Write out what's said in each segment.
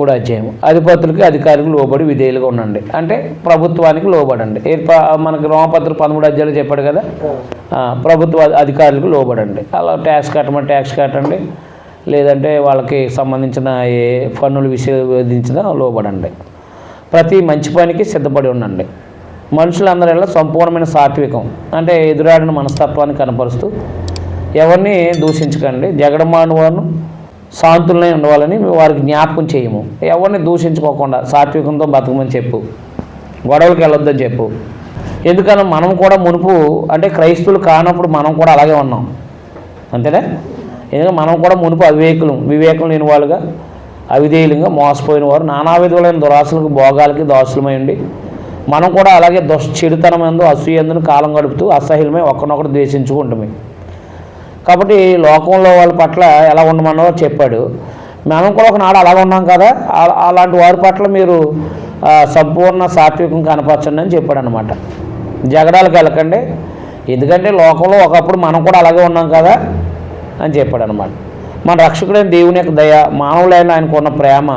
3వ అధ్యాయం అధిపతులకి అధికారులకు లోబడి విధేయులుగా ఉండండి, అంటే ప్రభుత్వానికి లోబడండి. మనకి రోమపత్రిక 13వ అధ్యాయంలో చెప్పాడు కదా, ప్రభుత్వ అధికారులకు లోబడండి. అలా ట్యాక్స్ కట్టమని ట్యాక్స్ కట్టండి, లేదంటే వాళ్ళకి సంబంధించిన ఏ పన్నులు విధించినా లోబడండి. ప్రతి మంచి పనికి సిద్ధపడి ఉండండి. మనుషులందరిలో సంపూర్ణమైన సాత్వికం, అంటే ఎదురాడిన మనస్తత్వాన్ని కనపరుస్తూ ఎవరిని దూషించకండి. జగడమాను వారు శాంతులనే ఉండవాలని వారికి జ్ఞాపకం చేయము. ఎవరిని దూషించుకోకుండా సాత్వికంతో బతకమని చెప్పు. గొడవలకు వెళ్ళొద్దని చెప్పు. ఎందుకన్నా మనం కూడా మునుపు అంటే క్రైస్తవులు కానప్పుడు మనం కూడా అలాగే ఉన్నాం, అంతేనా? ఎందుకంటే మనం కూడా మునుపు వివేకం లేని వాళ్ళుగా, అవిధేయులుగా, మోసపోయిన వారు, నానా విధులైన దురాశలకు భోగాలకి దాసులమై ఉండి మనం కూడా అలాగే చెడుతనమందు అసూయందును కాలం గడుపుతూ అసహ్యమై ఒకరినొకరు ద్వేషించుకుంటామే. కాబట్టి లోకంలో వాళ్ళ పట్ల ఎలా ఉండమన్నో చెప్పాడు. మనం కూడా ఒకనాడు అలా ఉన్నాం కదా, అలాంటి వారి పట్ల మీరు సంపూర్ణ సాత్వికం కనపరచండి అని చెప్పాడు అనమాట. జగడాలకు వెళ్ళకండి, ఎందుకంటే లోకంలో ఒకప్పుడు మనం కూడా అలాగే ఉన్నాం కదా అని చెప్పాడు అనమాట. మన రక్షకుడైన దేవుని యొక్క దయ, మానవులైన ఆయనకు ఉన్న ప్రేమ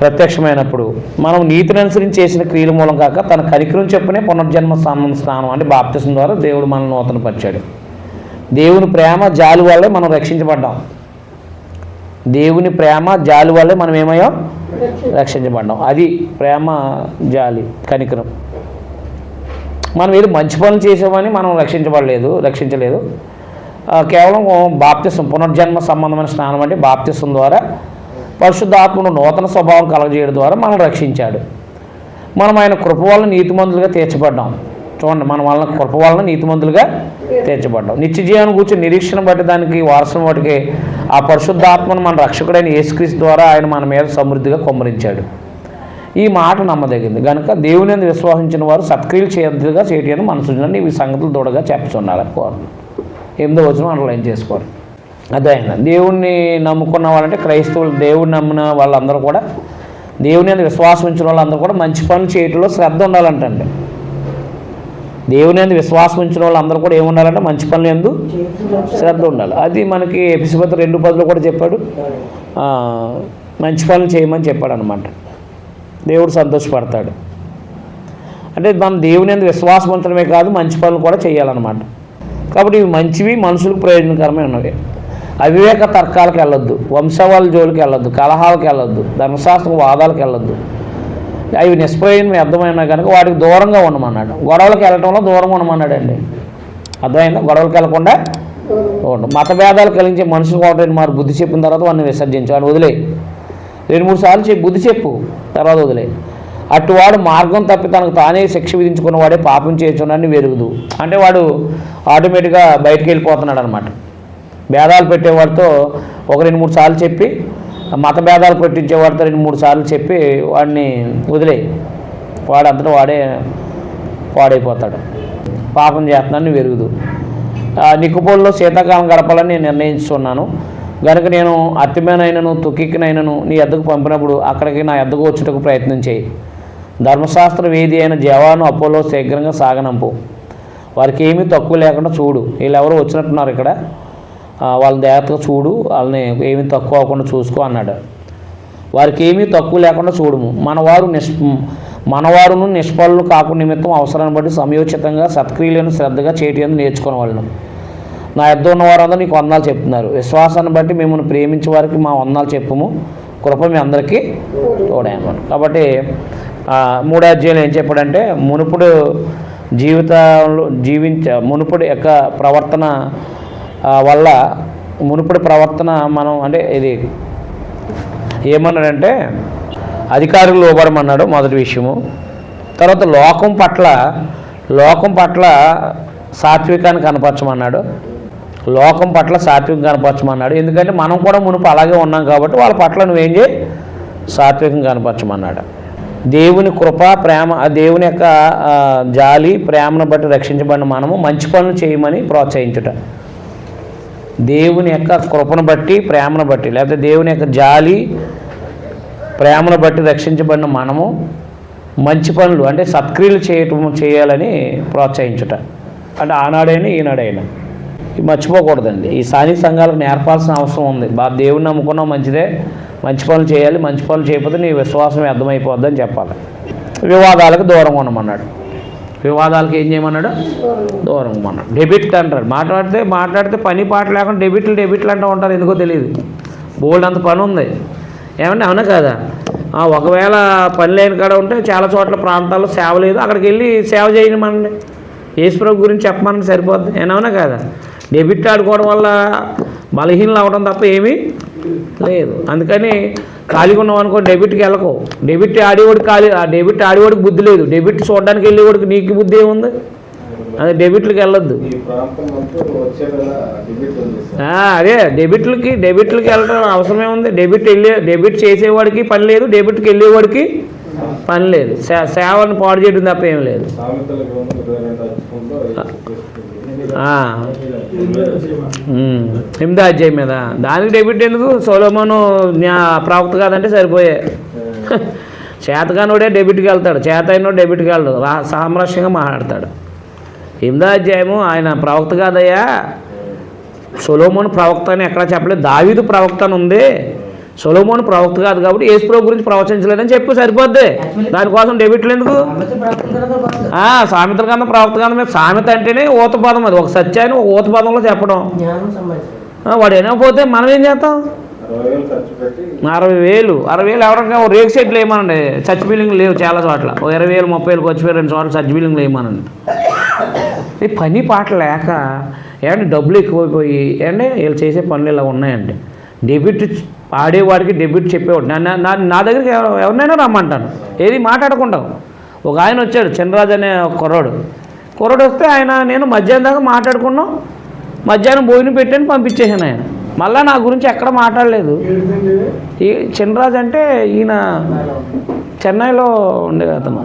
ప్రత్యక్షమైనప్పుడు మనం నీతిని అనుసరించి చేసిన క్రియల మూలం కాక తన కనికరం చెప్పునే పునర్జన్మ స్నానం అంటే బాప్తిసం ద్వారా దేవుడు మనల్ని నూతనపరిచాడు. దేవుని ప్రేమ జాలి వల్లే మనం రక్షించబడ్డాం. దేవుని ప్రేమ జాలి వల్లే మనం ఏమయ్యాం? రక్షించబడ్డాం. అది ప్రేమ, జాలి, కనికరం. మనం ఏదో మంచి పనులు చేసామని మనం రక్షించలేదు. కేవలం బాప్తిసం, పునర్జన్మ సంబంధమైన స్నానం అంటే బాప్తిసం ద్వారా పరిశుద్ధాత్మను నూతన స్వభావం కలగజేయడం ద్వారా మనం రక్షించాడు. మనం ఆయన కృప వలన నీతిమంతులుగా తీర్చబడ్డాం. చూడండి, మన వలన కృప వలన నీతిమంతులుగా తీర్చబడ్డాం. నిత్య జీవాన్ని కూర్చొని నిరీక్షణ బట్టి దానికి వారసం వాటికి ఆ పరిశుద్ధాత్మను మన రక్షకుడైన యేసుక్రీస్తు ద్వారా ఆయన మన మీద సమృద్ధిగా కుమ్మరించాడు. ఈ మాట నమ్మదగింది కనుక దేవుని యందు విశ్వసించిన వారు సత్క్రియలు చేయగా చేయటం మనసుని ఈ సంగతులు దూడగా చెప్పుచున్నారని కోరుతున్నాను. 8వ వచనం అండర్లైన్ చేసుకోవాలి. అదే ఆయన దేవుణ్ణి నమ్ముకున్న వాళ్ళంటే క్రైస్తవులు, దేవుడిని నమ్మిన వాళ్ళందరూ కూడా, దేవుని యందు విశ్వాసం ఉంచిన వాళ్ళందరూ కూడా మంచి పనులు చేయటంలో శ్రద్ధ ఉండాలంటండి. దేవుని యందు విశ్వాసం ఉంచిన వాళ్ళందరూ కూడా ఏముండాలంటే మంచి పనులు యందు శ్రద్ధ ఉండాలి. అది మనకి ఎఫెసీయుల 2:10 కూడా చెప్పాడు. మంచి పనులు చేయమని చెప్పాడు అనమాట. దేవుడు సంతోషపడతాడు. అంటే మనం దేవుని యందు విశ్వాసం ఉంచడమే కాదు, మంచి పనులు కూడా చేయాలన్నమాట. కాబట్టి ఇవి మంచివి, మనుషులకు ప్రయోజనకరమే ఉన్నవి. అవివేక తర్కాలకు వెళ్ళొద్దు, వంశవాళ్ళ జోలికి వెళ్ళొద్దు, కలహాలకు వెళ్ళొద్దు, ధర్మశాస్త్ర వాదాలకు వెళ్ళొద్దు. అవి నిష్ప్రయోజనం అర్థమైనా కనుక వాటికి దూరంగా ఉండమన్నాడు. గొడవలకు వెళ్ళటంలో దూరంగా ఉండమన్నాడండి. అర్థమైందా? గొడవలకు వెళ్ళకుండా ఉండు. మతభేదాలు కలిగించే మనుషులు ఒకటి మారు బుద్ధి చెప్పిన తర్వాత వాడిని విసర్జించు, వాడిని వదిలే. 2-3 సార్లు బుద్ధి చెప్పు, తర్వాత వదిలే. అటువాడు మార్గం తప్పి తనకు తానే శిక్ష విధించుకున్నవాడే పాపం చేస్తున్నాడని వెరుగుదు. అంటే వాడు ఆటోమేటిక్గా బయటికి వెళ్ళిపోతున్నాడు అనమాట. భేదాలు పెట్టేవాడితో 2-3 సార్లు చెప్పి, మత భేదాలు పెట్టించేవాడితో 2-3 సార్లు చెప్పి వాడిని వదిలే. వాడంతటా వాడే పాడైపోతాడు, పాపం చేస్తున్నాడని వెరుగుదు. నిక్కుపోల్లో శీతాకాలం గడపాలని నేను నిర్ణయించుకున్నాను కనుక నేను అత్తిమేనైనను తుకికినైనను నీ ఎద్దకు పంపినప్పుడు అక్కడికి నా ఎద్దకు వచ్చుటకు ప్రయత్నం చేయి. ధర్మశాస్త్ర వేది అయిన జవాను అపోలో శీఘ్రంగా సాగనంపు. వారికి ఏమీ తక్కువ లేకుండా చూడు. వీళ్ళెవరో వచ్చినట్టున్నారు ఇక్కడ, వాళ్ళని జాగ్రత్తగా చూడు, వాళ్ళని ఏమీ తక్కువ అవ్వకుండా చూసుకో అన్నాడు. వారికి ఏమీ తక్కువ లేకుండా చూడము. మనవారును నిష్ఫలు కాకుండా నిమిత్తం అవసరాన్ని బట్టి సమయోచితంగా సత్క్రియలను శ్రద్ధగా చేయటం నేర్చుకునే వాళ్ళను. నా యొద్ద ఉన్న వారందరూ నీకు వందనాలు చెప్తున్నారు. విశ్వాసాన్ని బట్టి మిమ్మల్ని ప్రేమించే వారికి మా వందనాలు చెప్పము. కృప మీ అందరికీ తోడేయమని. కాబట్టి 3వ అధ్యాయంలో ఏం చెప్పాడంటే మునుపుడు జీవితంలో మునుపుడు యొక్క ప్రవర్తన వల్ల మునుపుడి ప్రవర్తన మనం అంటే ఇది ఏమన్నాడంటే అధికారులు లోబడమన్నాడు మొదటి విషయము. తర్వాత లోకం పట్ల సాత్వికాన్ని కనపరచమన్నాడు. ఎందుకంటే మనం కూడా మునుపు అలాగే ఉన్నాం కాబట్టి వాళ్ళ పట్ల నువ్వేం చేయి, సాత్వికం కనపరచమన్నాడు. దేవుని కృప, ప్రేమ, దేవుని యొక్క జాలి, ప్రేమను బట్టి రక్షించబడిన మనము మంచి పనులు చేయమని ప్రోత్సహించుట. దేవుని యొక్క కృపను బట్టి, ప్రేమను బట్టి, లేకపోతే దేవుని యొక్క జాలి, ప్రేమను బట్టి రక్షించబడిన మనము మంచి పనులు అంటే సత్క్రియలు చేయాలని ప్రోత్సహించుట. అంటే ఆనాడైనా ఈనాడైనా మర్చిపోకూడదండి. ఈ స్థానిక సంఘాలకు నేర్పాల్సిన అవసరం ఉంది. దేవుని నమ్ముకున్నావు మంచిదే, మంచి పనులు చేయాలి, మంచి పనులు చేయకపోతే నీ విశ్వాసం వ్యర్థమైపోద్దని చెప్పాలి. వివాదాలకు దూరంగా ఉండమన్నాడు. వివాదాలకు ఏం చేయమన్నాడు? దూరంగా ఉన్నాడు. డెబిట్ అంటారు. మాట్లాడితే పని పాట లేకుండా డెబిట్లు అంటూ ఉంటారు. ఎందుకో తెలియదు. బోల్డ్ అంత పని ఉంది ఏమంటే, అవునా కదా? ఒకవేళ పని లేని కాడ ఉంటే చాలా చోట్ల ప్రాంతాల్లో సేవ లేదు, అక్కడికి వెళ్ళి సేవ చేయమనండి, యేసుప్రభు గురించి చెప్పమని సరిపోద్ది. ఏమన్నా కదా? డెబిట్ ఆడుకోవడం వల్ల బలహీనలు అవ్వడం తప్ప ఏమీ లేదు. అందుకని ఖాళీగా ఉన్నాం అనుకో, డెబిట్కి వెళ్ళకో. డెబిట్ ఆడేవాడికి బుద్ధి లేదు. డెబిట్ చూడడానికి వెళ్ళేవాడికి నీకు బుద్ధి ఏముంది? అదే డెబిట్లకి వెళ్ళొద్దు. అదే డెబిట్లకి వెళ్ళడం అవసరమే ఉంది. డెబిట్ చేసేవాడికి పని లేదు, డెబిట్కి వెళ్ళేవాడికి పని లేదు. సేవను పాడు చేయడం తప్ప ఏం లేదు. 8వ అధ్యాయం మీద దానికి డెబిట్ ఎందుకు? సొలొమోను ప్రవక్త కాదంటే సరిపోయే. చేతగానోడే డెబిట్కి వెళ్తాడు, చేత అయినోడు డెబిట్కి వెళ్తాడు, సామరస్యంగా మాట్లాడతాడు. 8వ అధ్యాయము ఆయన ప్రవక్త కాదయ్యా, సొలొమోను ప్రవక్త అని ఎక్కడా చెప్పలేదు. దావీదు ప్రవక్త అని ఉంది, సొలొమోను ప్రవక్త కాదు కాబట్టి యేసుప్రభు గురించి ప్రవచించలేదని చెప్పి సరిపోద్ది. దానికోసం డెబిట్లు ఎందుకు? సామెతల కన్నా ప్రవక్త కన్నా సామెత అంటేనే ఊతపదం. అది ఒక సత్యాన్ని ఒక ఊతపదంలో చెప్పడం. వాడు వినకపోతే మనం ఏం చేస్తాం? 60,000 ఎవరైనా రేక్ సెట్లు వేయమనండి. చర్చ్ బిల్డింగ్ లేవు చాలా చోట్ల. 20,000 30,000 ఖర్చు పెట్టి 2 చోట్ల చర్చ్ బిల్డింగ్లు వేయమనండి. ఈ పని పాట లేక ఏమంటే డబ్బులు ఎక్కువైపోయి ఏమంటే వీళ్ళు చేసే పనులు ఇలా ఉన్నాయండి. డెబిట్ ఆడేవాడికి డెబిట్ చెప్పేవాడు. నా దగ్గరికి ఎవరినైనా రమ్మంటాను, ఏది మాట్లాడుకుంటాం. ఒక ఆయన వచ్చాడు, చిన్నరాజు అనే కుర్రాడు వస్తే నేను మధ్యాహ్నం దాకా మాట్లాడుకున్నాం. మధ్యాహ్నం భోజనం పెట్టాను, పంపించేసాను. ఆయన మళ్ళీ నా గురించి ఎక్కడ మాట్లాడలేదు. ఈ చిన్నరాజు అంటే ఈయన చెన్నైలో ఉండే అతను,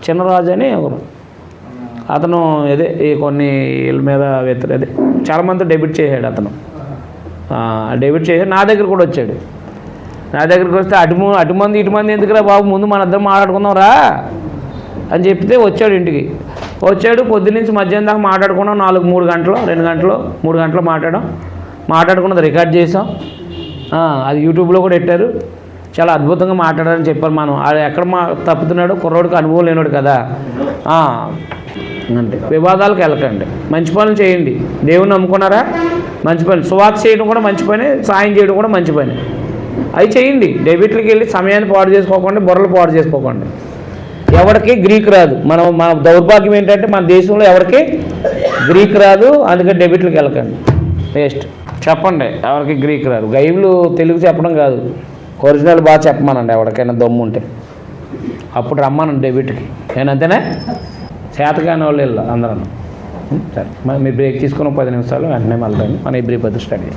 చిన్నరాజు అని ఒకరు. అతను ఈ కొన్ని వీళ్ళ మీద అదే చాలామంది డెబిట్ చేశాడు. అతను డెబిట్ చేశాడు. నా దగ్గర కూడా వచ్చాడు. నా దగ్గరికి వస్తే అటుమంది ఇటుమంది ఎందుకురా బాబు, ముందు మన ఇద్దరం మాట్లాడుకుందాం రా అని చెప్తే వచ్చాడు. ఇంటికి వచ్చాడు. పొద్దున్నుంచి మధ్యాహ్నం దాకా మాట్లాడుకున్నాం. 3 గంటలు 2 గంటలు 3 గంటలు మాట్లాడుకున్నది రికార్డ్ చేసాం. అది యూట్యూబ్లో కూడా పెట్టారు. చాలా అద్భుతంగా మాట్లాడారని చెప్పారు. మనం అది ఎక్కడ తప్పుతున్నాడు, కుర్రోడికి అనుభవం లేనాడు కదా. అంటే వివాదాలకు వెళ్ళకండి, మంచి పనులు చేయండి. దేవుని నమ్ముకున్నారా? మంచి పని. సువార్త చేయడం కూడా మంచి పని, సాయం చేయడం కూడా మంచి పని. అవి చేయండి. డెబిట్లకి వెళ్ళి సమయాన్ని పాడు చేసుకోకండి, బుర్రలు పాడు చేసుకోకండి. ఎవరికి గ్రీక్ రాదు. మన దౌర్భాగ్యం ఏంటంటే మన దేశంలో ఎవరికి గ్రీక్ రాదు. అందుకని డెబిట్లకి వెళ్ళకండి. వేస్ట్. చెప్పండి ఎవరికి గ్రీక్ రాదు. గైబులు తెలుగు చెప్పడం కాదు, ఒరిజినల్ బాగా చెప్పమానండి. ఎవరికైనా దమ్ము ఉంటే అప్పుడు రమ్మానండి డెబిట్కి. నేనంతేనే చేతగాని వాళ్ళు వెళ్ళాలి అందరూ. సరే, మీరు బ్రేక్ తీసుకుని 10 నిమిషాలు వెంటనే మళ్ళీ మన ఈ బ్రీఫ్ స్టడీ.